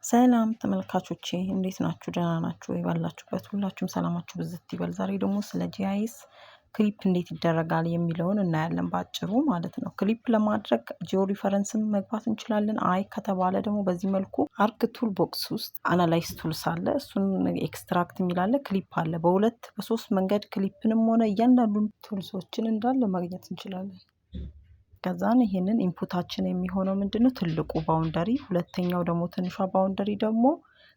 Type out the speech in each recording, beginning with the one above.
ሰላም ተመልካቾቼ እንዴት ናችሁ? ደህና ናችሁ ወይ? ባላችሁበት ሁላችሁም ሰላማችሁ ብዝት ይበል። ዛሬ ደግሞ ስለ ጂአይኤስ ክሊፕ እንዴት ይደረጋል የሚለውን እናያለን በአጭሩ ማለት ነው። ክሊፕ ለማድረግ ጂኦ ሪፈረንስን መግባት እንችላለን። አይ ከተባለ ደግሞ በዚህ መልኩ አርክ ቱል ቦክስ ውስጥ አናላይዝ ቱልስ አለ። እሱን ኤክስትራክት የሚላለ ክሊፕ አለ። በሁለት በሶስት መንገድ ክሊፕንም ሆነ እያንዳንዱን ቱልሶችን እንዳለ ማግኘት እንችላለን። ከዛን ይሄንን ኢንፑታችን የሚሆነው ምንድነው? ትልቁ ባውንደሪ፣ ሁለተኛው ደግሞ ትንሿ ባውንደሪ ደግሞ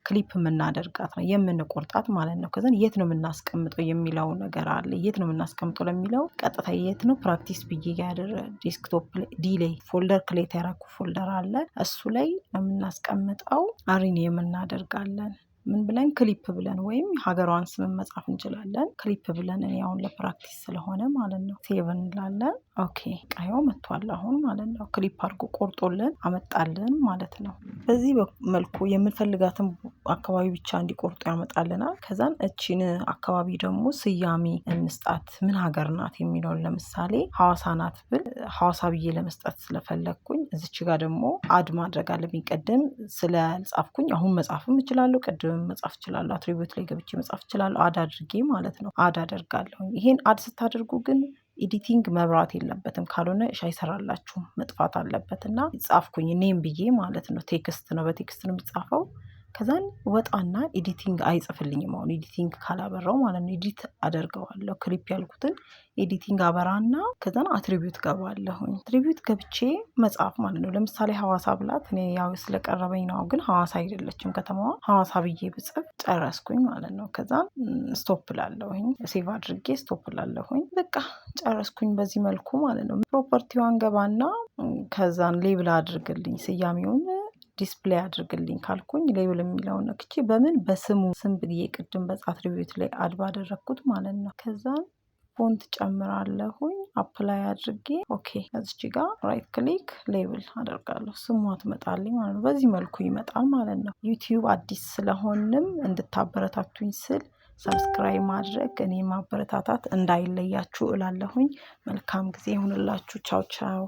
ክሊፕ የምናደርጋት ነው የምንቆርጣት ማለት ነው። ከዛን የት ነው የምናስቀምጠው የሚለው ነገር አለ። የት ነው የምናስቀምጠው ለሚለው ቀጥታ የት ነው ፕራክቲስ ብዬ ያደረ ዴስክቶፕ ዲሌይ ፎልደር ክሌት ያረኩ ፎልደር አለ። እሱ ላይ የምናስቀምጠው አሪን የምናደርጋለን ምን ብለን ክሊፕ ብለን ወይም ሀገሯን ስም መጻፍ እንችላለን። ክሊፕ ብለን እኔ አሁን ለፕራክቲስ ስለሆነ ማለት ነው ሴቭ እንላለን። ኦኬ ቃየው መጥቷል አሁን ማለት ነው። ክሊፕ አድርጎ ቆርጦልን አመጣልን ማለት ነው። በዚህ መልኩ የምንፈልጋትን አካባቢ ብቻ እንዲቆርጡ ያመጣልናል። ከዛን እቺን አካባቢ ደግሞ ስያሜ እንስጣት። ምን ሀገር ናት የሚለውን ለምሳሌ ሐዋሳ ናት ብል ሐዋሳ ብዬ ለመስጠት ስለፈለኩኝ እዚች ጋር ደግሞ አድ ማድረግ አለብኝ። ቀደም ስለጻፍኩኝ አሁን መጻፍም እችላለሁ። ቀደም መጻፍ እችላለሁ። አትሪቢዩት ላይ ገብቼ መጻፍ እችላለሁ። አድ አድርጌ ማለት ነው አድ አደርጋለሁ። ይሄን አድ ስታደርጉ ግን ኤዲቲንግ መብራት የለበትም። ካልሆነ አይሰራላችሁም፣ መጥፋት አለበት። እና ጻፍኩኝ ኔም ብዬ ማለት ነው። ቴክስት ነው፣ በቴክስት ነው የሚጻፈው። ከዛን ወጣና ኤዲቲንግ አይጽፍልኝም። አሁን ኤዲቲንግ ካላበራው ማለት ነው ኤዲት አደርገዋለሁ። ክሊፕ ያልኩትን ኤዲቲንግ አበራና ከዛን አትሪቢዩት ገባለሁኝ። አትሪቢዩት ገብቼ መጻፍ ማለት ነው። ለምሳሌ ሐዋሳ ብላት እኔ ያው ስለቀረበኝ ነው፣ ግን ሐዋሳ አይደለችም ከተማዋ። ሐዋሳ ብዬ ብጽፍ ጨረስኩኝ ማለት ነው። ከዛን ስቶፕ ላለሁኝ፣ ሴቭ አድርጌ ስቶፕ ላለሁኝ። በቃ ጨረስኩኝ በዚህ መልኩ ማለት ነው። ፕሮፐርቲዋን ገባና ከዛን ሌብል አድርግልኝ ስያሜውን ዲስፕሌይ አድርግልኝ ካልኩኝ ሌብል የሚለውን ነክቼ በምን በስሙ ስም ብዬ ቅድም በአትሪቢዩት ላይ አድ ባደረኩት ማለት ነው። ከዛን ፎንት ጨምራለሁኝ አፕላይ አድርጌ ኦኬ። እዚች ጋር ራይት ክሊክ ሌብል አደርጋለሁ። ስሟ ትመጣልኝ ማለት ነው። በዚህ መልኩ ይመጣል ማለት ነው። ዩቲዩብ አዲስ ስለሆንም እንድታበረታቱኝ ስል ሰብስክራይብ ማድረግ እኔ ማበረታታት እንዳይለያችሁ እላለሁኝ። መልካም ጊዜ ይሁንላችሁ። ቻው ቻው።